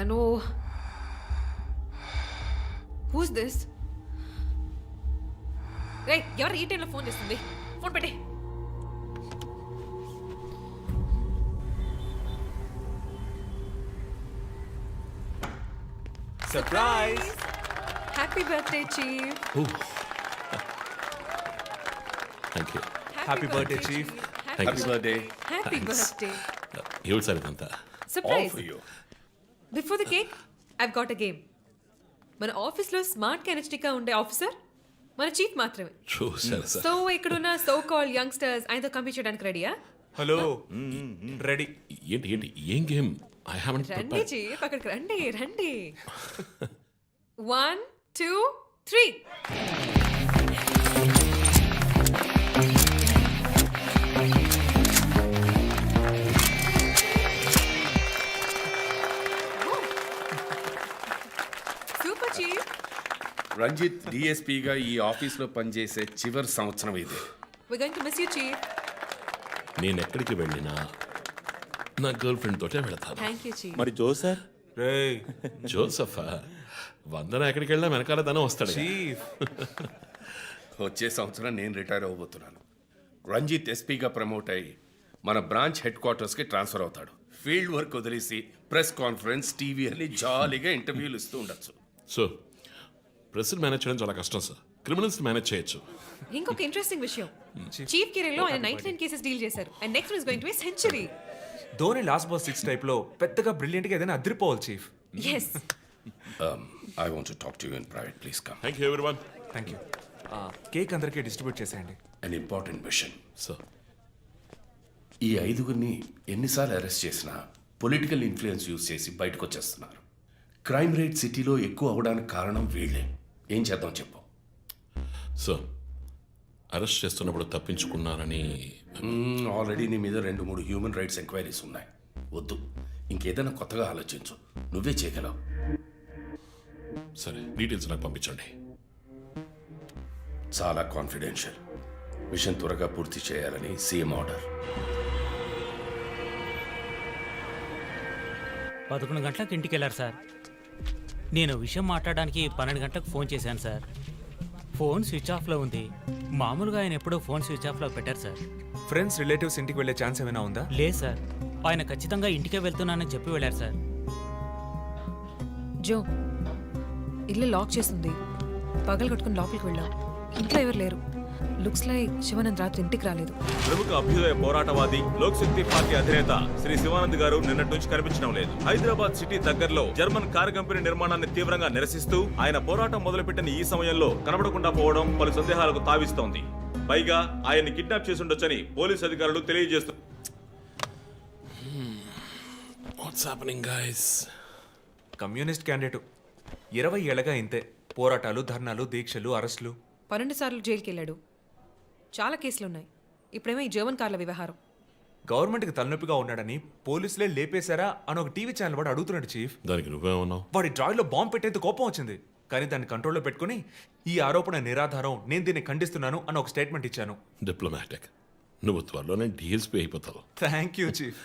చేశాను. Who's this? రే, ఎవరు ఈ టైంలో ఫోన్ చేస్తుంది? ఫోన్ పెట్టే. Surprise! Happy birthday chief. Thank you. Happy birthday chief. Happy birthday. Happy birthday. ఏమిటి సార్ ఇదంతా? Surprise. Before the cake I've got a game. మన ఆఫీస్లో స్మార్ట్ కెనెస్టిక్గా ఉండే ఆఫీసర్ మన చీఫ్ మాత్రమే. చూసారు సార్. సో ఇక్కడున్న సో కాల్ యంగ్స్టర్స్ ఆయనతో కంపీట్ చేయడానికి రెడీయా? Hello, ready. ఏంటి ఏంటి ఏం గేమ్? ఐ హావెంట్ రండి ప్రిపేర్డ్. చీఫ్, అక్కడికి రండి రండి. 1 2 3. Super chief. రంజిత్ డిఎస్పీగా ఈ ఆఫీస్లో పనిచేసే చివరి సంవత్సరం ఇది. We're going to miss you, chief. నేను ఎక్కడికి వెళ్ళినా నా గర్ల్ ఫ్రెండ్ తోటే వెళతాను. Thank you, chief. మరి జో సార్? రేయ్ జోసఫా, వందన ఎక్కడికి వెళ్ళినా వెనకాల తనే వస్తాడు. చీఫ్, వచ్చే సంవత్సరం నేను రిటైర్ అవ్వబోతున్నాను. రంజిత్ ఎస్పీగా ప్రమోట్ అయ్యి మన బ్రాంచ్ హెడ్ క్వార్టర్స్కి ట్రాన్స్ఫర్ అవుతాడు. ఫీల్డ్ వర్క్ వదిలేసి ప్రెస్ కాన్ఫరెన్స్, టీవీ అని జాలీగా ఇంటర్వ్యూలు ఇస్తూ ఉండొచ్చు. సో ప్రెస్ మేనేజ్ చేయడం చాలా కష్టం సార్. క్రిమినల్స్ మేనేజ్ చేయొచ్చు. ఇంకొక ఇంట్రెస్టింగ్ విషయం, చీఫ్ కెరీర్లో ఆయన 99 కేసెస్ డీల్ చేశారు and next is going to be century. Dhoni last boss 6 type లో పెద్దగా బ్రిలియంట్ గా ఏదైనా అదిరిపోవాలి chief. yes. I want to talk to you in private, please come. Thank you everyone. Thank you. Cake అందరికీ distribute చేసేయండి. An important machine. Sir ఈ ఐదుగురిని ఎన్నిసార్లు అరెస్ట్ చేసినా పొలిటికల్ ఇన్ఫ్లుయెన్స్ యూజ్ చేసి బయటకు వచ్చేస్తున్నారు. క్రైమ్ రేట్ సిటీలో ఎక్కువ అవడానికి కారణం వీళ్ళే. ఏం చేద్దాం చెప్పు. సార్ అరెస్ట్ చేస్తున్నప్పుడు తప్పించుకున్నారని ఆల్రెడీ నీ మీద 2-3 హ్యూమన్ రైట్స్ ఎంక్వైరీస్ ఉన్నాయి. వద్దు, ఇంకేదైనా కొత్తగా ఆలోచించు. నువ్వే చేయగలవు. సరే, డీటెయిల్స్ నాకు పంపించండి. చాలా కాన్ఫిడెన్షియల్. మిషన్ త్వరగా పూర్తి చేయాలని సీఎం ఆర్డర్. 11 గంటలకు ఇంటికి వెళ్ళారు సార్. నేను విషయం మాట్లాడడానికి 12 గంటలకు ఫోన్ చేశాను సార్. ఫోన్ స్విచ్ ఆఫ్లో ఉంది. మామూలుగా ఆయన ఎప్పుడో ఫోన్ స్విచ్ ఆఫ్లో పెట్టారు సార్. ఫ్రెండ్స్, రిలేటివ్స్ ఇంటికి వెళ్ళే ఛాన్స్ ఏమైనా ఉందా? లేదు సార్, ఆయన ఖచ్చితంగా ఇంటికే వెళ్తున్నానని చెప్పి వెళ్ళారు సార్. జో, ఇల్లు లాక్ చేస్తుంది. పగలు కట్టుకుని లోపలికి వెళ్ళాం. ఇంట్లో ఎవరు లేరు. లుక్స్ లైక్ శివానంద్ రాత్రి ఇంటికి రాలేదు. ప్రముఖ అభ్యుదయ పోరాటవాది లోక్ శక్తి పార్టీ అధినేత శ్రీ శివానంద్ గారు నిన్నటి నుంచి కనిపించడం లేదు. హైదరాబాద్ సిటీ దగ్గరలో జర్మన్ కారు కంపెనీ నిర్మాణాన్ని తీవ్రంగా నిరసిస్తూ ఆయన పోరాటం మొదలుపెట్టిన ఈ సమయంలో కనబడకుండా పోవడం పలు సందేహాలకు తావిస్తోంది. పైగా ఆయన్ని కిడ్నాప్ చేసి ఉండొచ్చని పోలీసు అధికారులు తెలియజేస్తున్నారు. What's happening guys? Communist candidate 20 ఏళ్ళగా ఇంతే. పోరాటాలు, ధర్నాలు, దీక్షలు, అరెస్టులు. 12 సార్లు జైలుకి వెళ్ళాడు. చాలా కేసులు ఉన్నాయి. ఇప్పుడేమో ఈ జర్మన్ కార్ల వ్యవహారం. గవర్నమెంట్కి తలనొప్పిగా ఉన్నాడని పోలీసులే లేపేశారా అని ఒక టీవీ ఛానల్ వాడు అడుగుతున్నాడు చీఫ్. దానికి నువ్వేమన్నావు? వాడి డ్రాయిలో బాంబు పెట్టేందుకు కోపం వచ్చింది, కానీ దాన్ని కంట్రోల్లో పెట్టుకుని ఈ ఆరోపణ నిరాధారం, నేను దీన్ని ఖండిస్తున్నాను అని ఒక స్టేట్మెంట్ ఇచ్చాను. డిప్లొమాటిక్. నువ్వు త్వరలోనే డిఎస్పీ అయిపోతావు. Thank you chief.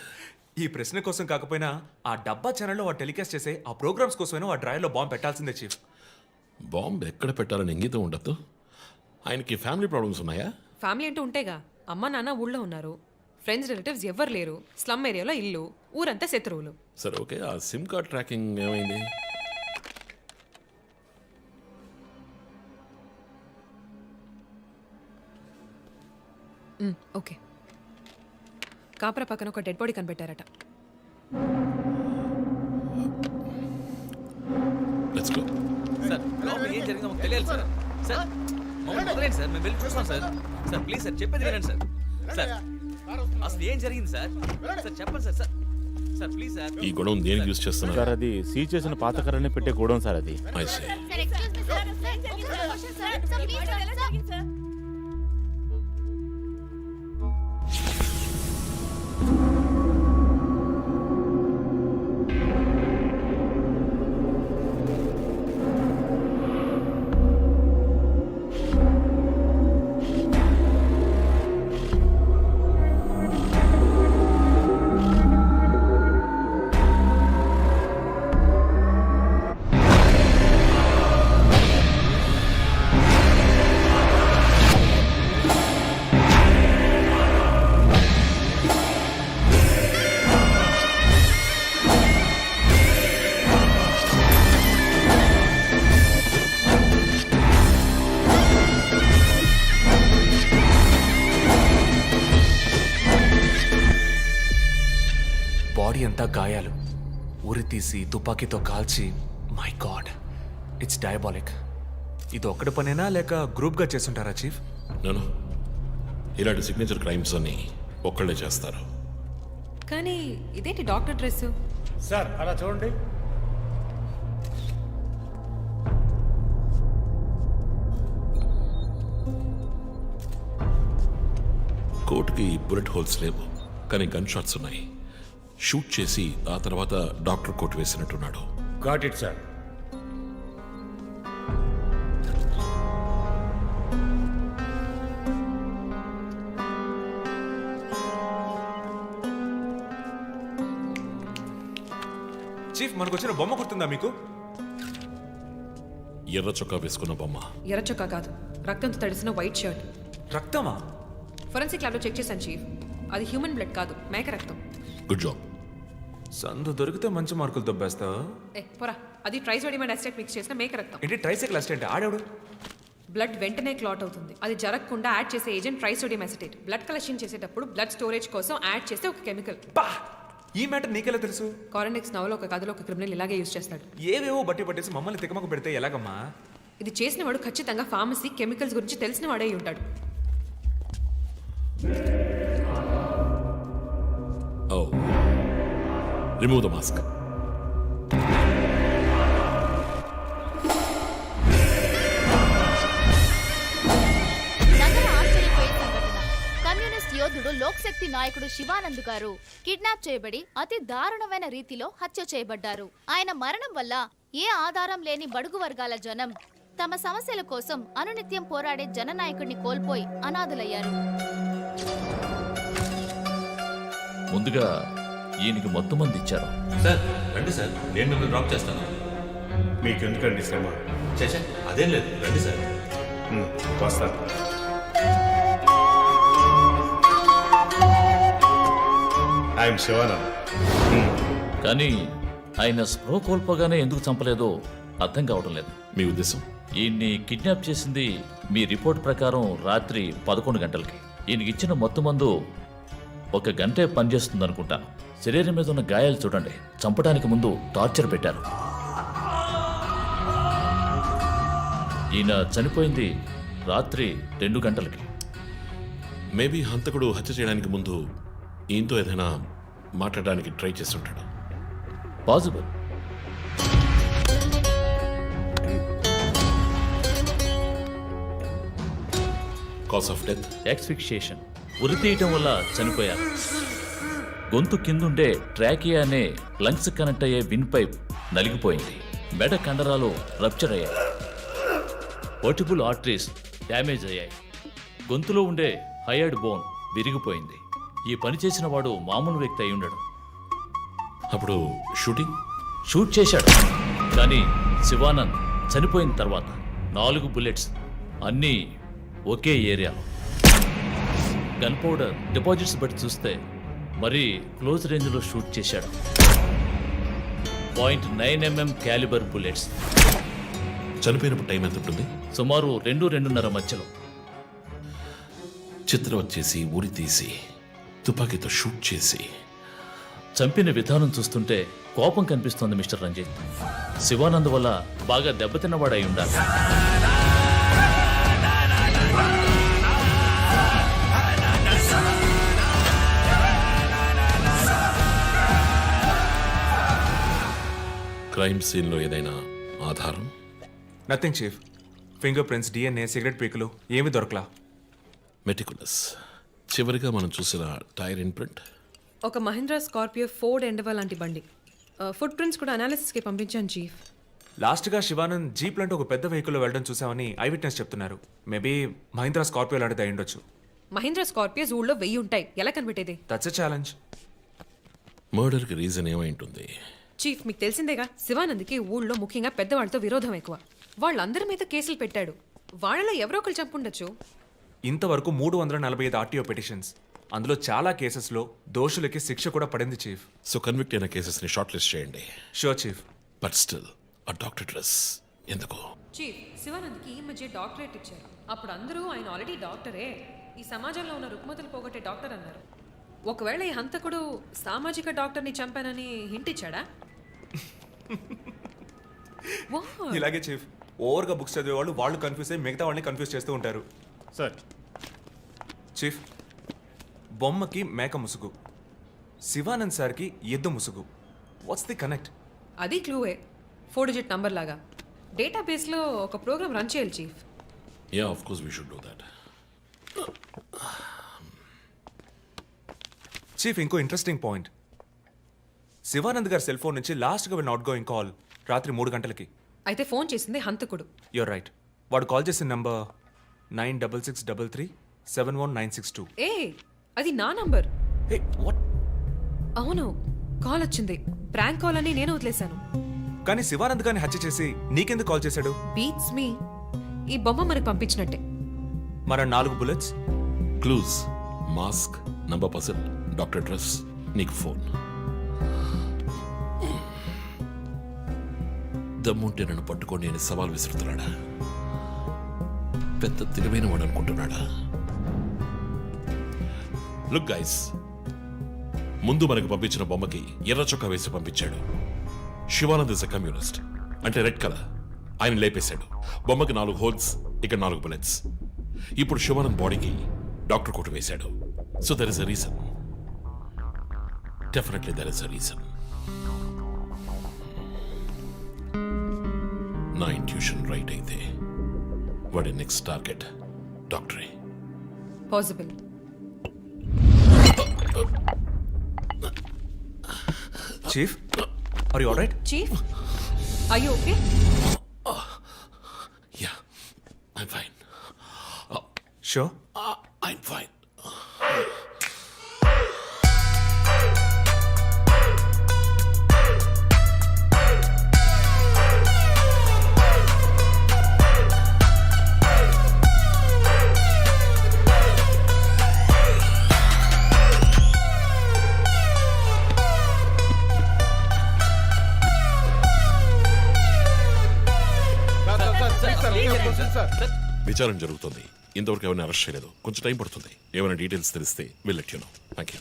ఈ ప్రశ్న కోసం కాకపోయినా ఆ డబ్బా ఛానల్లో వాడు టెలికాస్ట్ చేసే ఆ ప్రోగ్రామ్స్ కోసమైనా ఆ డ్రాయిలో బాంబు పెట్టాల్సిందే చీఫ్. బాంబు ఎక్కడ పెట్టాలని ఇంగితం ఉండద్దు. ఆయనకి ఫ్యామిలీ ప్రాబ్లమ్స్ ఉన్నాయా? ఫ్యామిలీ అంటూ ఉంటేగా. అమ్మ నాన్న ఊళ్ళో ఉన్నారు. ఫ్రెండ్స్, రిలేటివ్స్ ఎవ్వరు లేరు. స్లమ్ ఏరియాలో ఇల్లు, ఊరంతా శత్రువులు. సరే ఓకే, ఆ సిమ్ కార్డ్ ట్రాకింగ్ ఏమైంది? ఓకే. కాపరా పక్కన ఒక డెడ్ బాడీ కనిపెట్టారట. Let's go. సార్, లోపల ఏం జరిగిందో మాకు తెలియాలి సార్. సార్, మమ్మల్ని వదిలేండి సార్, మేము వెళ్ళి చూస్తాం సార్. సార్ ప్లీజ్ సార్, చెప్పేది వినండి సార్. సార్ అసలు ఏం జరిగింది సార్? సార్ చెప్పండి sir. Sir sir please sir. ఈ గొడవ దేనికి యూజ్ చేస్తున్నారు? సార్ అది సీజ్ చేసిన పాత కర్రని పెట్టే గోడౌన్ సార్ అది. I see. ఒంటంతా గాయాలు, ఉరి తీసి తుపాకీతో కాల్చి, మై గాడ్, ఇట్స్ డయాబాలిక్. ఇది ఒక్కడి పనేనా లేక గ్రూప్గా చేస్తుంటారా చీఫ్? నేను ఇలాంటి సిగ్నేచర్ క్రైమ్స్ అన్ని ఒక్కళ్ళే చేస్తారు. కానీ ఇదేంటి డాక్టర్ డ్రెస్? సార్ అలా చూడండి. కోట్కి బుల్లెట్ హోల్స్ లేవు, కానీ గన్ షాట్స్ ఉన్నాయి. షూట్ చేసి ఆ తర్వాత డాక్టర్ కోట్ వేసినట్టున్నాడు. Got it sir. చీఫ్, మనకు వచ్చిన బొమ్మ గుర్తుందా మీకు? ఎర్ర చొక్కా వేసుకున్న బొమ్మ. ఎర్ర చొక్కా కాదు, రక్తంతో తడిసిన వైట్ షర్ట్. రక్తమా? ఫొరెన్సిక్ ల్యాబ్లో చెక్ చేశాను చీఫ్, అది హ్యూమన్ బ్లడ్ కాదు, మేక రక్తం. Good job. సందు దొరికితే మంచి మార్కులు దొబ్బేస్తావు. పోరా, అది ట్రైసోడియం అండ్ అసిటేట్ మిక్స్ చేసిన మేక రక్తం. ఏంటి ట్రైసైకిల్ అసిస్టెంట్ ఆడాడు? బ్లడ్ వెంటనే క్లాట్ అవుతుంది. అది జరగకుండా యాడ్ చేసే agent trisodium acetate. Blood collection చేసేటప్పుడు బ్లడ్ స్టోరేజ్ కోసం యాడ్ చేసే ఒక కెమికల్. పా! ఈ మ్యాటర్ నీకెలా తెలుసు? కారెనిక్స్ నవలో ఒక కథలో ఒక క్రిమినల్ ఇలాగే యూజ్ చేస్తాడు. ఏవేవో బట్టి పట్టేసి మమ్మల్ని తికమక పెడితే ఎలాగమ్మా? ఇది చేసిన వాడు ఖచ్చితంగా ఫార్మసీ కెమికల్స్ గురించి తెలిసిన వాడే అయి ఉంటాడు. ఓ, రిమూవ్ ద మాస్క్. నగర ఆశ్చర్యపోయే సంఘటన. కమ్యూనిస్ట్ యోధుడు లోక్శక్తి నాయకుడు శివానంద్ గారు కిడ్నాప్ చేయబడి అతి దారుణమైన రీతిలో హత్య చేయబడ్డారు. ఆయన మరణం వల్ల ఏ ఆధారం లేని బడుగు వర్గాల జనం తమ సమస్యల కోసం అనునిత్యం పోరాడే జననాయకుడిని కోల్పోయి అనాథులయ్యారు. ముందుగా ఈయనకి మొత్తం మంది ఇచ్చారు. సార్ రండి సార్, నేను మిమ్మల్ని డ్రాప్ చేస్తాను. మీకు ఎందుకండి శ్రమ? చేసా అదేం లేదు, రండి సార్. వస్తాను. ఐఎమ్ శివానంద్. కానీ ఆయన స్పృహ కోల్పోగానే ఎందుకు చంపలేదో అర్థం కావడం లేదు. మీ ఉద్దేశం? ఈయన్ని కిడ్నాప్ చేసింది మీ రిపోర్ట్ ప్రకారం రాత్రి 11 గంటలకి. ఈయనకి ఇచ్చిన మొత్తం మందు 1 గంటే పనిచేస్తుంది అనుకుంటాను. శరీరం మీద ఉన్న గాయాలు చూడండి, చంపడానికి ముందు టార్చర్ పెట్టారు. ఈయన చనిపోయింది రాత్రి 2 గంటలకి. మేబీ హంతకుడు హత్య చేయడానికి ముందు ఈయనతో ఏదైనా మాట్లాడడానికి ట్రై చేస్తుంటాడు. Possible. Cause of death? Asphyxiation, ఉరి తీయటం వల్ల చనిపోయారు. గొంతు కిందుండే ట్రాకియా అనే లంగ్స్ కనెక్ట్ అయ్యే విన్ పైప్ నలిగిపోయింది. మెడ కండరాలు రప్చర్ అయ్యాయి. వర్టిబుల్ ఆర్టరీస్ డ్యామేజ్ అయ్యాయి. గొంతులో ఉండే హయర్డ్ బోన్ విరిగిపోయింది. ఈ పని చేసిన వాడు మామూలు వ్యక్తి అయి ఉండడు. అప్పుడు షూటింగ్? షూట్ చేశాడు, కానీ శివానంద్ చనిపోయిన తర్వాత 4 బుల్లెట్స్, అన్నీ ఒకే ఏరియాలో. గన్ పౌడర్ డిపాజిట్స్ బట్టి చూస్తే మరీ క్లోజ్ రేంజ్లో షూట్ చేశాడు. .9mm calibre bullets. చనిపోయినప్పుడు టైం ఎంత ఉంటుంది? సుమారు 2-2:30 మధ్యలో. చిత్రవత్ చేసి, ఉరి తీసి, తుపాకీతో షూట్ చేసి చంపిన విధానం చూస్తుంటే కోపం కనిపిస్తోంది మిస్టర్ రంజిత్. శివానంద్ వల్ల బాగా దెబ్బతిన్నవాడై ఉండాలి. క్రైమ్ సీన్లో ఏదైనా ఆధారం? Nothing chief. Fingerprints, DNA, cigarette పీకులు ఏమీ దొరకలా. మెటికులస్. చివరిగా మనం చూసిన టైర్ ఇంప్రింట్? ఒక మహీంద్రా స్కార్పియో ఫోర్డ్ ఎండవా లాంటి బండి. ఫుట్ ప్రింట్స్ కూడా అనాలిసిస్కి పంపించాను చీఫ్. లాస్ట్గా శివానంద్ జీప్ లాంటి ఒక పెద్ద వెహికల్లో వెళ్ళడం చూసామని ఐ విట్నెస్ చెప్తున్నారు. మేబీ మహీంద్రా స్కార్పియో లాంటిది అయి ఉండొచ్చు. మహీంద్రా స్కార్పియోస్ ఊళ్ళో 1000 ఉంటాయి, ఎలా కనిపెట్టేది? That's a challenge. మర్డర్కి రీజన్ ఏమై ఉంటుంది? చీఫ్, మీకు తెలిసిందేగా, శివానంద్కి ఊళ్ళో ముఖ్యంగా పెద్దవాళ్ళతో విరోధం ఎక్కువ. వాళ్ళందరి మీద కేసులు పెట్టాడు. వాళ్ళలో ఎవరో ఒకరు చంపుండొచ్చు. ఇంతవరకు 345 ఆర్టీఓ పిటిషన్స్, అందులో చాలా కేసెస్లో దోషులకి శిక్ష కూడా పడింది చీఫ్. సో కన్విక్ట్ అయిన కేసెస్ని షార్ట్ లిస్ట్ చేయండి. Sure chief. బట్ స్టిల్ ఆ డాక్టర్ డ్రెస్ ఎందుకు? చీఫ్, శివానంద్కి ఈ మధ్య డాక్టరేట్ ఇచ్చారు. అప్పుడు అందరూ ఆయన ఆల్రెడీ డాక్టరే, ఈ సమాజంలో ఉన్న రుగ్మతలు పోగొట్టే డాక్టర్ అన్నారు. ఒకవేళ ఈ హంతకుడు సామాజిక డాక్టర్ని చంపానని హింట్ ఇచ్చాడా? What? ఇలాగే చీఫ్ ఓవర్గా బుక్స్ చదివే వాళ్ళు కన్ఫ్యూజ్ అయ్యి మిగతా వాళ్ళని కన్ఫ్యూజ్ చేస్తూ ఉంటారు. సార్ చీఫ్, బొమ్మకి మేక ముసుగు, శివానంద్ సార్కి ఎద్దు ముసుగు. What's the connect? అది క్లూవే, 4 డిజిట్ నంబర్ లాగా. డేటాబేస్లో ఒక ప్రోగ్రామ్ రన్ చేయాలి chief. Yeah of course we should do that. Chief, ఇంకో ఇంట్రెస్టింగ్ పాయింట్. శివానంద్ గారి సెల్ ఫోన్ నుంచి లాస్ట్గా వెళ్ళిన అవుట్ గోయింగ్ కాల్ రాత్రి 3 గంటలకి. అయితే ఫోన్ చేసింది హంతకుడు. You're right. వాడు కాల్ చేసిన నంబర్ 9663371962. ఏ, అది నా నంబర్. Hey what? అవును, కాల్ వచ్చింది. ప్రాంక్ కాల్ అని నేను వదిలేశాను. కానీ శివానంద్ గారిని హత్య చేసి నీకెందుకు కాల్ చేశాడు? బీట్స్ మీ. ఈ బొమ్మ మనకు పంపించినట్టే. మన 4 bullets, clues, mask, number person, doctor address, నీకు ఫోన్. దమ్ముంటే నన్ను పట్టుకొని నేను సవాల్ విసురుతున్నాడా? పెద్ద తెలివైన వాడు అనుకుంటున్నాడా? లుక్ గైస్, ముందు మనకు పంపించిన బొమ్మకి ఎర్ర చొక్కా వేసి పంపించాడు. శివానంద్ ఇస్ అ కమ్యూనిస్ట్, అంటే రెడ్ కలర్. ఆయన లేపేశాడు. బొమ్మకి 4 హోల్స్, ఇక్కడ 4 బుల్లెట్స్. ఇప్పుడు శివానంద్ బాడీకి డాక్టర్ కోట్ వేశాడు. So there is a reason. Definitely there is a reason. నా ఇంట్యూషన్ రైట్ అయితే వాడి నెక్స్ట్ టార్గెట్ డాక్టరే. Possible. Chief, are you alright? Chief, are you okay? Yeah, I'm fine. Sure. I'm fine. విచారణ జరుగుతుంది. ఇంతవరకు ఎవరిని arrest చేయలేదు. కొంచెం టైం పడుతుంది. ఏమైనా డీటెయిల్స్ తెలిస్తే will let you know. Thank you.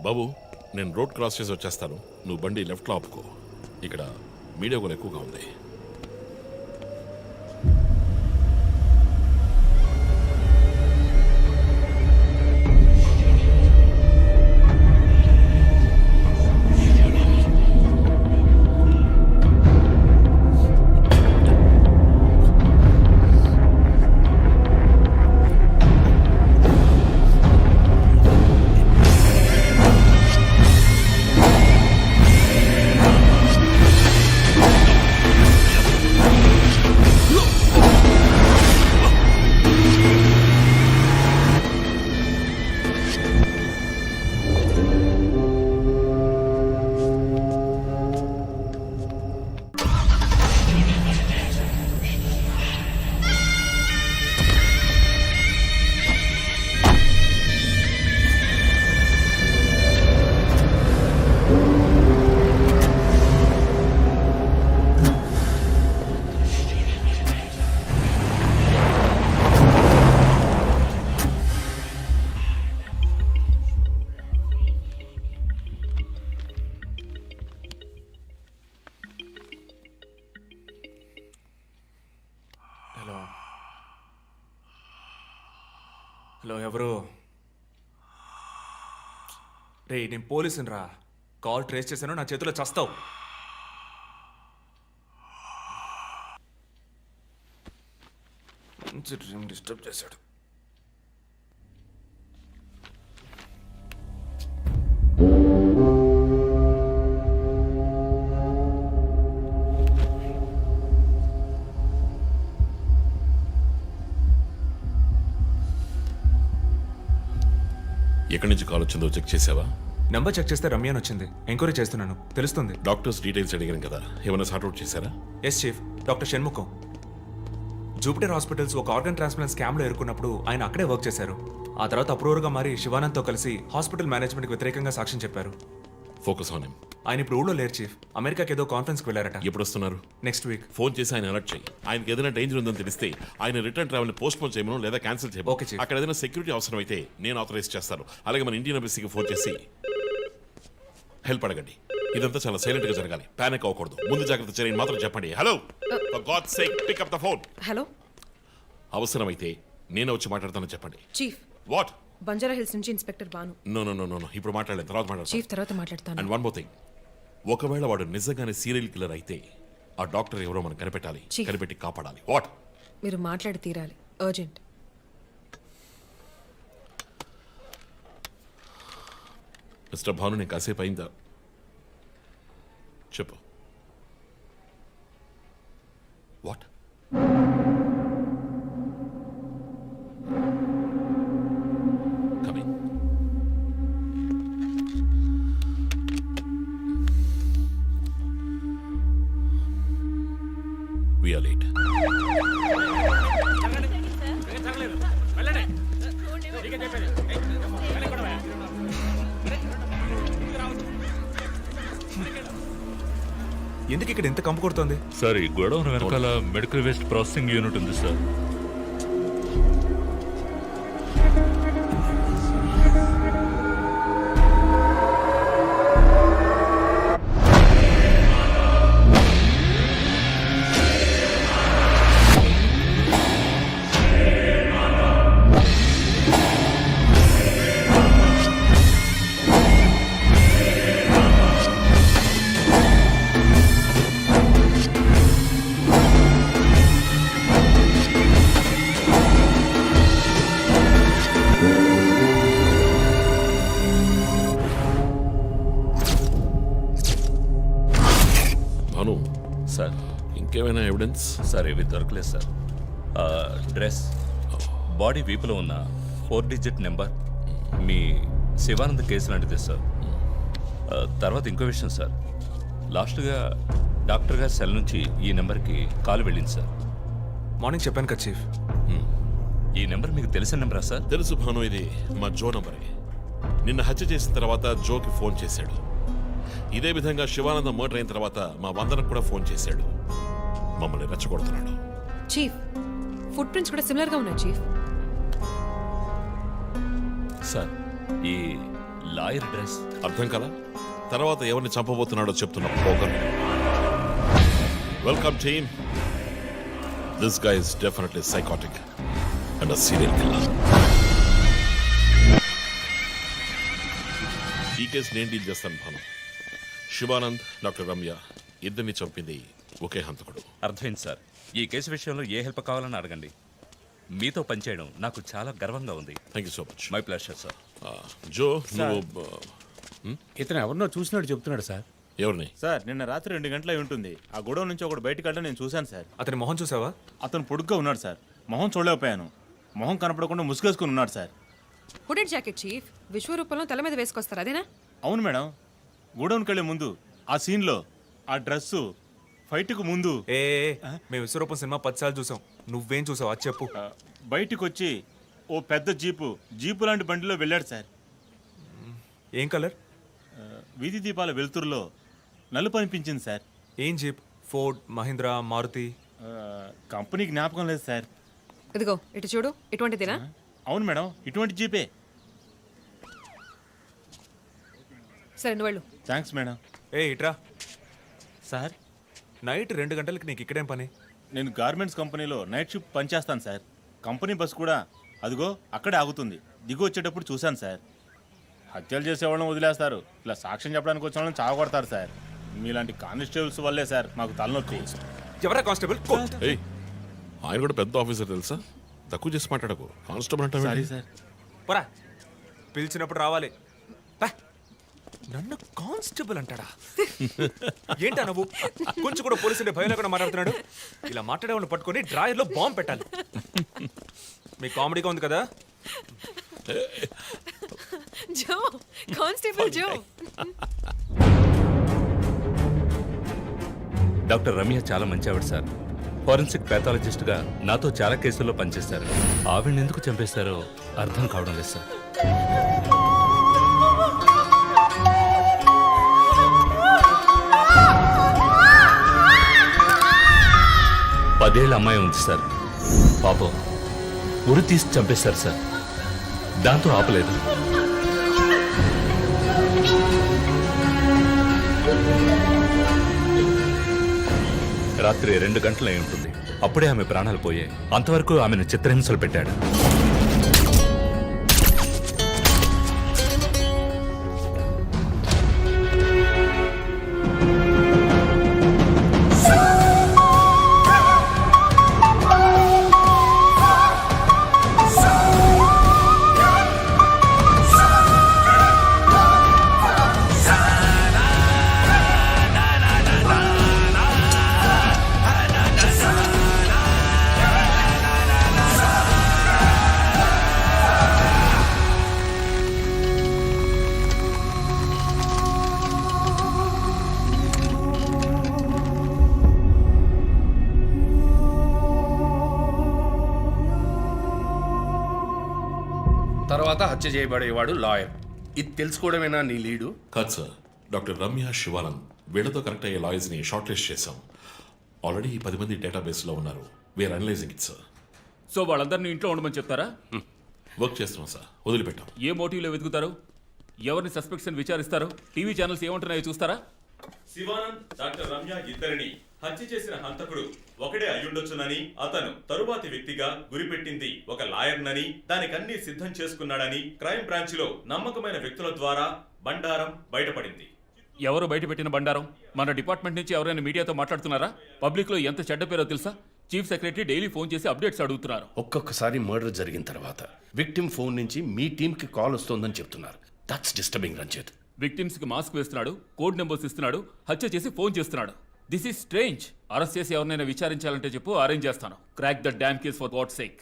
బాబు, నేను రోడ్ క్రాస్ చేసి వచ్చేస్తాను. నువ్వు బండి లెఫ్ట్లో ఆపుకో. ఇక్కడ మీడియా కూడా ఎక్కువగా ఉంది. హలో, ఎవరు? రే, నేను పోలీసుని రా. కాల్ ట్రేస్ చేశాను, నా చేతిలో చస్తావు. మంచి డ్రీమ్ డిస్టర్బ్ చేశాడు. ఎక్కడి నుంచి కాల్ వచ్చిందో చెక్ చేసావా? నెంబర్ చెక్ చేస్తే రమ్య అని వచ్చింది. ఎంక్వైరీ చేస్తున్నాను, తెలుస్తుంది. డాక్టర్స్ డీటెయిల్స్ అడిగాను కదా, ఏమైనా సార్ట్అవుట్ చేశారా? Yes chief, doctor Shanmukham. Jupiter hospitals ఒక ఆర్గన్ ట్రాన్స్ప్లాంట్ స్కామ్లో ఎరుకున్నప్పుడు ఆయన అక్కడే వర్క్ చేశారు. ఆ తర్వాత అప్రూవర్గా మారి శివానంద్తో కలిసి హాస్పిటల్ మేనేజ్మెంట్కి వ్యతిరేకంగా సాక్ష్యం చెప్పారు. Focus on him. ఆయన ఇప్పుడు ఊళ్ళో లేరు చీఫ్. అమెరికాకి ఏదో కాన్ఫరెన్స్కి వెళ్ళారట. ఎప్పుడు వస్తున్నారు? Next week. ఫోన్ చేసి ఆయన అలర్ట్ చేయి. ఆయనకి ఏదైనా డేంజర్ ఉందని తెలిస్తే ఆయన రిటర్న్ ట్రావెల్ పోస్ట్ పోన్ చేయమను లేదా క్యాన్సిల్ చేయమను. Okay, chief. అక్కడ ఏదైనా సెక్యూరిటీ అవసరం అయితే నేను ఆథరైజ్ చేస్తాను. అలాగే మన ఇండియన్ ఎంబసీకి ఫోన్ చేసి హెల్ప్ అడగండి. ఇదంతా చాలా సైలెంట్ గా జరగాలి. పానిక్ అవ్వకూడదు. ముందు జాగ్రత్త చర్యని మాత్రం చెప్పండి. Hello, for God's sake pick up the phone. Hello అవసరమైతే నేను వచ్చి మాట్లాడతానని చెప్పండి. Chief, what? బంజారా హిల్స్ నుంచి inspector Banu. No no no no no ఇప్పుడు మాట్లాడలేదు, తర్వాత మాట్లాడతాను. చీఫ్ తర్వాత మాట్లాడతాను. అండ్ వన్ మోర్ థింగ్, ఒకవేళ వాడు నిజంగానే సీరియల్ కిల్లర్ అయితే ఆ డాక్టర్ ఎవరో మనం కనిపెట్టాలి. Chief. కనిపెట్టి కాపాడాలి. వాట్? మీరు మాట్లాడి తీరాలి, అర్జెంట్. మిస్టర్ భాను, నేను కాసేపు అయిందా? చెప్పు. What? Coming. We are late. ఎందుకు ఇక్కడ ఎంత కంపు కొడుతోంది? సార్ ఈ గొడవన వెనకాల మెడికల్ వేస్ట్ ప్రాసెసింగ్ యూనిట్ ఉంది సార్. భాను, సార్ ఇంకేమైనా ఎవిడెన్స్? సార్ ఇవి దొరకలేదు సార్. డ్రెస్, బాడీ వీపులో ఉన్న 4 డిజిట్ నెంబర్ మీ శివానంద్ కేసు లాంటిదే సార్. తర్వాత ఇంకో విషయం సార్, లాస్ట్గా డాక్టర్ గారి సెల్ నుంచి ఈ నెంబర్కి కాల్ వెళ్ళింది సార్. మార్నింగ్ చెప్పాను కదా చీఫ్. ఈ నెంబర్ మీకు తెలిసిన నెంబరా సార్? తెలుసు భాను, ఇది మా జో నంబరే. నిన్న హత్య చేసిన తర్వాత జోకి ఫోన్ చేశాడు. ఇదే విధంగా శివానందం మర్డర్ అయిన తర్వాత మా వందనకు కూడా ఫోన్ చేశాడు. మమ్మల్ని రెచ్చగొడుతున్నాడు. చీఫ్, ఫుట్ ప్రింట్స్ కూడా సిమిలర్ గా ఉన్నాయి చీఫ్. సార్ ఈ లాయర్ డ్రెస్ అర్థం కదా? తర్వాత ఎవరిని చంపబోతున్నాడో చెప్తున్న poker. Welcome team. This guy is definitely psychotic and a serial killer. ఈ కేసు నేను డీల్ చేస్తాను భాను. శివానంద్, డాక్టర్ రమ్య ఇద్దరిని చంపింది ఒకే హంతకుడు. అర్థమైంది సార్. ఈ కేసు విషయంలో ఏ హెల్ప్ కావాలని అడగండి. మీతో పనిచేయడం నాకు చాలా గర్వంగా ఉంది. Thank you so much. My pleasure sir. Jo, నువ్వు ఇతను ఎవరినో చూసినట్టు చెప్తున్నాడు సార్. ఎవరిని? సార్ నిన్న రాత్రి 2 గంటలై ఉంటుంది. ఆ గొడవ నుంచి ఒకడు బయటకు వెళ్ళడం నేను చూశాను సార్. అతని మొహం చూసావా? అతను పొడుగ్గా ఉన్నాడు సార్. మొహం చూడలేకపోయాను. మొహం కనపడకుండా ముసుగేసుకుని ఉన్నాడు సార్. Hooded jacket chief. విశ్వరూపంలో తల మీద వేసుకొస్తారు, అదేనా? అవును మేడం. గోడౌన్కి వెళ్ళే ముందు ఆ సీన్లో ఆ డ్రెస్సు ఫైట్కు ముందు ఏ మేము విశ్వరూపం సినిమా 10 సార్లు చూసాం. నువ్వేం చూసావు అది చెప్పు. బయటికి వచ్చి ఓ పెద్ద జీపు లాంటి బండిలో వెళ్ళాడు సార్. ఏం కలర్? వీధి దీపాల వెలుతురులో నలుపు అనిపించింది సార్. ఏం jeep? Ford, Mahindra, Maruti? Company జ్ఞాపకం లేదు సార్. ఇదిగో ఇటు చూడు, ఇటువంటిదేనా? అవును మేడం, ఇటువంటి జీపే. సరే నువ్వు వెళ్ళు. Thanks madam. ఇట్రా సార్, నైట్ 2 గంటలకి నీకు ఇక్కడేం పని? నేను గార్మెంట్స్ కంపెనీలో నైట్ షిఫ్ట్ పనిచేస్తాను సార్. కంపెనీ బస్ కూడా అదిగో అక్కడే ఆగుతుంది. దిగు వచ్చేటప్పుడు చూశాను సార్. హత్యలు చేసేవాళ్ళని వదిలేస్తారు, ఇలా సాక్ష్యం చెప్పడానికి వచ్చిన వాళ్ళని చావగొడతారు సార్. మీలాంటి కానిస్టేబుల్స్ వల్లే సార్ మాకు తలనొప్పి. ఎవరా కానిస్టేబుల్? ఏయ్, ఆయన కూడా పెద్ద ఆఫీసర్ తెలుసా? తక్కువ చేసి మాట్లాడకు. కానిస్టేబుల్ సారీ అంటే సార్. పోరా, పిలిచినప్పుడు రావాలి. పా. నన్ను కానిస్టేబుల్ అంటాడా? ఏంటా నువ్వు? కొంచెం కూడా పోలీసులు భయం లేకుండా మాట్లాడుతున్నాడు. ఇలా మాట్లాడే వాళ్ళని పట్టుకొని డ్రాయర్లో బాంబు పెట్టాలి. మీ కామెడీగా ఉంది కదా? జో, కానిస్టేబుల్ జో. డాక్టర్ రమ్య చాలా మంచి ఆవిడ సార్. ఫోరెన్సిక్ ప్యాథాలజిస్ట్గా నాతో చాలా కేసుల్లో పనిచేశారు. ఆవిడని ఎందుకు చంపేశారో అర్థం కావడం లేదు సార్. 10 ఏళ్ల అమ్మాయి ఉంది సార్. పాపం ఉరి తీసి చంపేశారు సార్. దాంతో ఆపలేదు. రాత్రి 2 గంటలై ఉంటుంది. అప్పుడే ఆమె ప్రాణాలు పోయాయి. అంతవరకు ఆమెను చిత్రహింసలు పెట్టాడు. తర్వాత హత్య చేయబడేవాడు లాయర్. ఇది తెలుసుకోవడమేనా నీ లీడు? కాదు సార్, డాక్టర్ రమ్య, శివానంద్ వీళ్ళతో కనెక్ట్ అయ్యే లాయర్స్ని షార్ట్ లిస్ట్ చేశాం. ఆల్రెడీ 10 మంది డేటాబేస్లో ఉన్నారు. We are analysing it sir. So వాళ్ళందరినీ ఇంట్లో ఉండమని చెప్తారా? వర్క్ చేస్తున్నాం సార్, వదిలిపెట్టాం. ఏ మోటివ్లో వెతుకుతారు? ఎవరిని సస్పెక్ట్స్ అని విచారిస్తారు? టీవీ ఛానల్స్ ఏమంటున్నాయో చూస్తారా? శివానంద్, డాక్టర్ రమ్య ఇద్దరిని హత్య చేసిన హంతకుడు ఒకడే అయ్యుండొచ్చునని, అతను తరువాతి వ్యక్తిగా గురిపెట్టింది ఒక లాయర్నని, దానికన్నీ సిద్ధం చేసుకున్నాడని క్రైమ్ బ్రాంచ్ లో నమ్మకమైన వ్యక్తుల ద్వారా బండారం బయటపడింది. ఎవరు బయటపెట్టిన బండారం? మన డిపార్ట్మెంట్ నుంచి ఎవరైనా మీడియాతో మాట్లాడుతున్నారా? పబ్లిక్ లో ఎంత చెడ్డ పేరో తెలుసా? చీఫ్ సెక్రటరీ డైలీ ఫోన్ చేసి అప్డేట్స్ అడుగుతున్నారు. ఒక్కొక్కసారి మర్డర్ జరిగిన తర్వాత విక్టిమ్ ఫోన్ నుంచి మీ టీంకి కాల్ వస్తోందని చెప్తున్నారు. That's disturbing Ranjith. విక్టిమ్స్ కి మాస్క్ వేస్తున్నాడు, కోడ్ నెంబర్స్ ఇస్తున్నాడు, హత్య చేసి ఫోన్ చేస్తున్నాడు. This is strange. అరెస్ట్ చేసి ఎవరినైనా విచారించాలంటే చెప్పు, అరేంజ్ చేస్తాను. Crack the damn case for God's sake.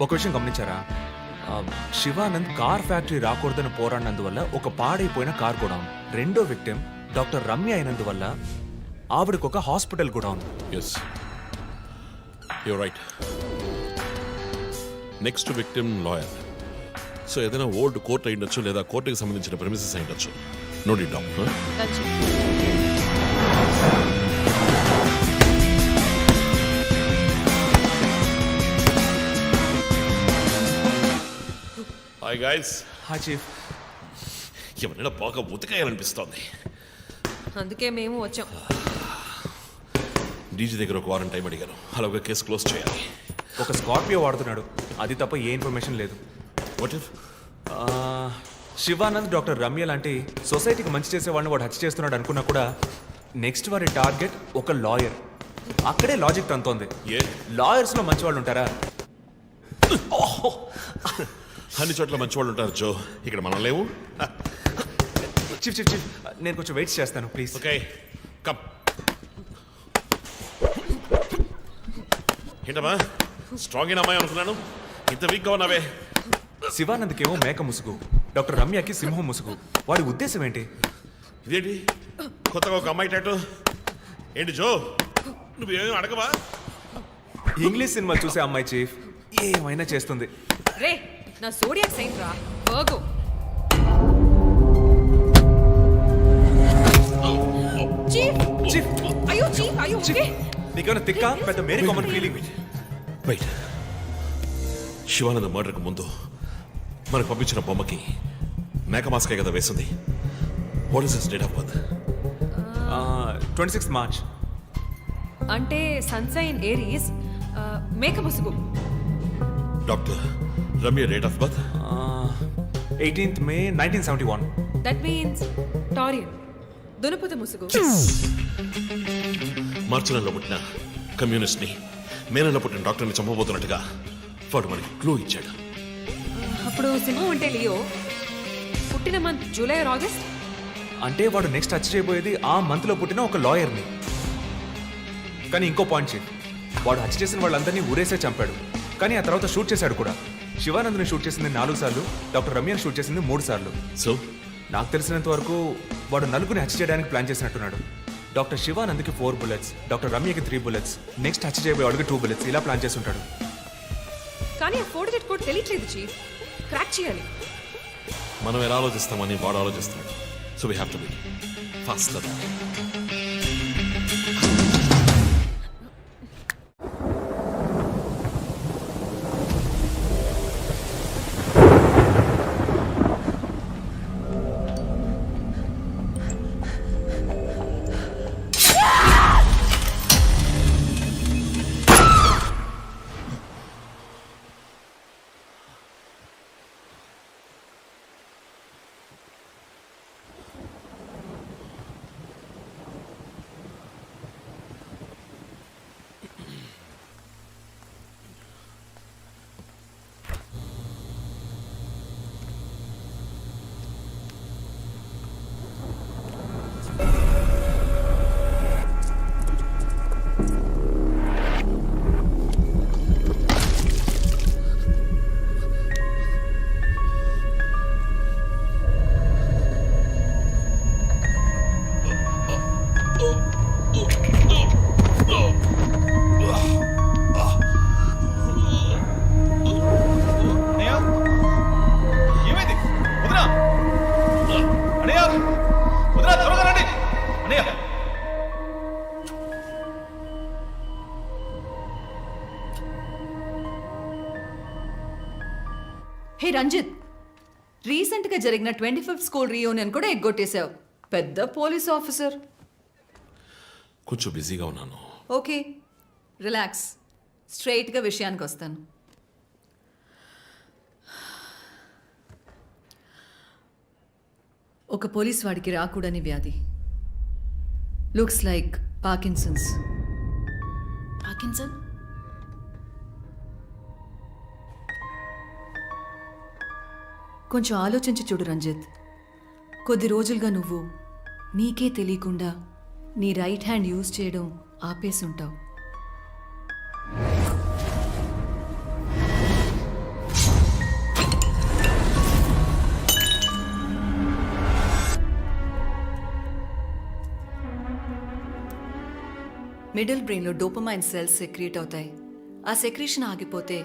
ఒక విషయం గమనించారా? శివానంద్ కార్ ఫ్యాక్టరీ రాకూడదని పోరాడినందువల్ల ఒక పాడైపోయిన కార్ కూడా ఉంది. రెండో విక్టిమ్ డాక్టర్ రమ్య అయినందువల్ల ఆవిడకు ఒక హాస్పిటల్ కూడా ఉంది. Yes, you're right. Next victim lawyer. So ఏదైనా ఓల్డ్ కోర్ట్ అయి ఉండొచ్చు, లేదా కోర్టుకి సంబంధించిన ప్రెమిసెస్ అయి ఉండొచ్చు. Note it down. Hi guys. Hi chief. ఎవరైనా బాగా ఉతకాయాలనిపిస్తోంది. అందుకే మేము వచ్చాం. డీజీ దగ్గర ఒక వారం టైం అడిగాను. అలాగే కేసు క్లోజ్ చేయాలి. ఒక స్కార్పియో వాడుతున్నాడు, అది తప్ప ఏ ఇన్ఫర్మేషన్ లేదు. What if Shivanand doctor Ramya లాంటి సొసైటీకి మంచి చేసే వాళ్ళని వాడు హత్య చేస్తున్నాడు అనుకున్నా కూడా నెక్స్ట్ వారి టార్గెట్ ఒక లాయర్. అక్కడే లాజిక్ తంతోంది. లాయర్స్లో మంచి వాళ్ళు ఉంటారా? అన్ని చోట్ల మంచి వాళ్ళు ఉంటారు జో, ఇక్కడ మనం లేవు. చీఫ్ చీఫ్ చీఫ్, నేను కొంచెం వెయిట్ చేస్తాను ప్లీజ్. Okay, come. ఏంటమ్మా, స్ట్రాంగ్ అయిన అమ్మాయి అనుకున్నాను, ఇంత వీక్గా ఉన్నావే. శివానంద్కేమో మేక ముసుగు, డాక్టర్ రమ్యకి సింహం ముసుగు. వాడి ఉద్దేశం ఏంటి? ఇదేంటి కొత్తగా ఒక అమ్మాయి టాటూ? ఏంటి జో, నువ్వేమీ అడగవా? ఇంగ్లీష్ సినిమా చూసే అమ్మాయి చీఫ్, ఏమైనా చేస్తుంది. రే, నా సోడియాక్ సైన్ రా వర్గో. చీఫ్ చీఫ్ అయ్యో చీఫ్ అయ్యో ఓకే. నీకేమైనా తిక్క పెద్ద మేరీ కామన్ ఫీలింగ్? వెయిట్, శివానంద మర్డర్కి ముందు మనకు పంపించిన బొమ్మకి మేక మాస్కే కదా వేసింది. What is this date of birth? 26 March. అంటే సన్సైన్ ఏరీస్, మేక ముసుగు. Doctor Ramya date of birth 18th May 1971. That means Taurean, దునపత ముసుగు. మార్చి నెలలో పుట్టిన కమ్యూనిస్ట్ని మే నెలలో పుట్టిన డాక్టర్ని చంపబోతున్నట్టుగా వాడు మనకి క్లూ ఇచ్చాడు. అప్పుడు సింహం అంటే లియో, పుట్టిన మంత్ జూలై ఆర్ ఆగస్ట్. అంటే వాడు నెక్స్ట్ హత్య చేయబోయేది ఆ మంత్లో పుట్టిన ఒక లాయర్ని. కానీ ఇంకో పాయింట్ చీఫ్, వాడు హత్య చేసిన వాళ్ళందరినీ ఊరేసే చంపాడు. కానీ ఆ తర్వాత షూట్ చేశాడు కూడా. శివానంద్ని షూట్ చేసింది 4 సార్లు, డాక్టర్ రమ్యని షూట్ చేసింది 3 సార్లు. సో నాకు తెలిసినంత వరకు వాడు నలుగురిని హత్య చేయడానికి ప్లాన్ చేసినట్టున్నాడు. డాక్టర్ శివానంద్కి 4 bullets, డాక్టర్ రమ్యకి 3 bullets, నెక్స్ట్ హత్య చేయబోయేవాడికి 2 bullets, ఇలా ప్లాన్ చేసి ఉంటాడు. కానీ ఆ ఫోర్జెట్ కోడ్ తెలియట్లేదు చీఫ్. క్రాక్ చేయాలి. మనం ఎలా ఆలోచిస్తామని వాడు ఆలోచిస్తాడు. So we have to be faster. ఏమైంది? వదినా! అన్నయ్య! వదినా, త్వరగా రండి! అన్నయ్య! హే రంజిత్, రీసెంట్గా జరిగిన 25th స్కూల్ రీయూనియన్ కూడా ఎగ్గొట్టేశావు. పెద్ద పోలీస్ ఆఫీసర్. కొంచెం బిజీగా ఉన్నాను. Okay, relax. స్ట్రైట్గా విషయానికి వస్తాను. ఒక పోలీస్ వాడికి రాకూడని వ్యాధి. Looks like Parkinson's. పార్కిన్సన్? కొంచెం ఆలోచించి చూడు రంజిత్. కొద్ది రోజులుగా నువ్వు నీకే తెలియకుండా నీ రైట్ హ్యాండ్ యూజ్ చేయడం ఆపేసి ఉంటావు. మిడిల్ బ్రెయిన్లో డోపమైన్ సెల్స్ సెక్రియేట్ అవుతాయి. ఆ సెక్రీషన్ ఆగిపోతే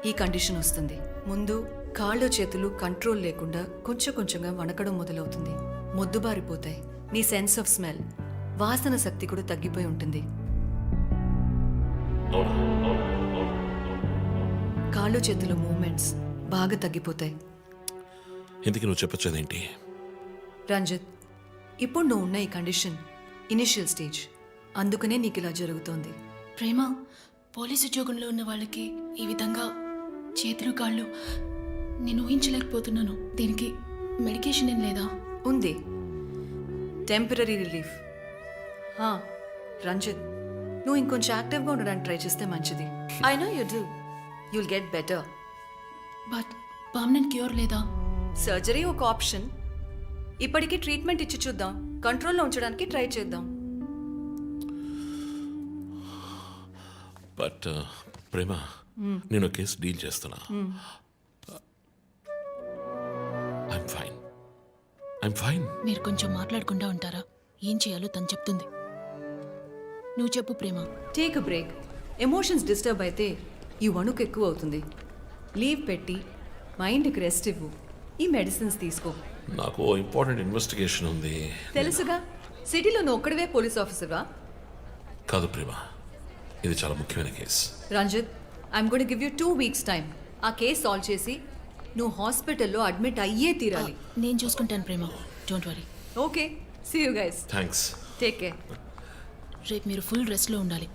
ఈ కండిషన్ వస్తుంది. ముందు కాళ్ళు చేతులు కంట్రోల్ లేకుండా కొంచెం కొంచెంగా వణకడం మొదలవుతుంది. మొద్దుబారిపోతాయి. నీ సెన్స్ ఆఫ్ స్మెల్, వాసన శక్తి కూడా తగ్గిపోయి ఉంటుంది. కాళ్ళు చేతుల మూమెంట్స్ బాగా తగ్గిపోతాయి. ఇందుకు నువ్వు చెప్పొచ్చేదేంటి? రంజిత్, ఇప్పుడు నువ్వు ఉన్న ఈ కండిషన్ ఇనిషియల్ స్టేజ్. అందుకనే నీకు ఇలా జరుగుతోంది. ప్రేమ, పోలీసు ఉద్యోగంలో ఉన్న వాళ్ళకి ఈ విధంగా చేతులు కాళ్ళు నేను ఊహించలేకపోతున్నాను. దీనికి మెడికేషన్ ఏం లేదా? ఉంది, టెంపరీ రిలీఫ్. రంజిత్, నువ్వు ఇంకొంచెం యాక్టివ్గా ఉండడానికి ట్రై చేస్తే మంచిది. I know you do. You'll get better. But permanent cure లేదా? సర్జరీ ఒక ఆప్షన్. ఇప్పటికీ ట్రీట్మెంట్ ఇచ్చి చూద్దాం. కంట్రోల్లో ఉంచడానికి ట్రై చేద్దాం. బట్ ప్రేమ, నేను కేసు డీల్ చేస్తున్నా. I'm fine. మీరు కొంచెం మాట్లాడకుండా ఉంటారా? ఏం చేయాలో తను చెప్తుంది. నువ్వు చెప్పు Prema. Take a break. Emotions disturb అయితే ఈ వణుకు ఎక్కువ అవుతుంది. లీవ్ పెట్టి మైండ్కి రెస్ట్ ఇవ్వు. ఈ మెడిసిన్స్ తీసుకో. నాకు ఇంపార్టెంట్ ఇన్వెస్టిగేషన్ ఉంది. తెలుసుగా, సిటీలో నువ్వు ఒక్కడివే పోలీస్ ఆఫీసర్వా? కాదు ప్రేమ, ఇది చాలా ముఖ్యమైన case. Ranjith, I'm going to give you 2 weeks time. ఆ కేసు సాల్వ్ చేసి నువ్వు హాస్పిటల్లో అడ్మిట్ అయ్యే తీరాలి. నేను చూసుకుంటాను Prema, don't worry. Okay, see you guys. Thanks. Take care. రేపు మీరు ఫుల్ రెస్ట్లో ఉండాలి.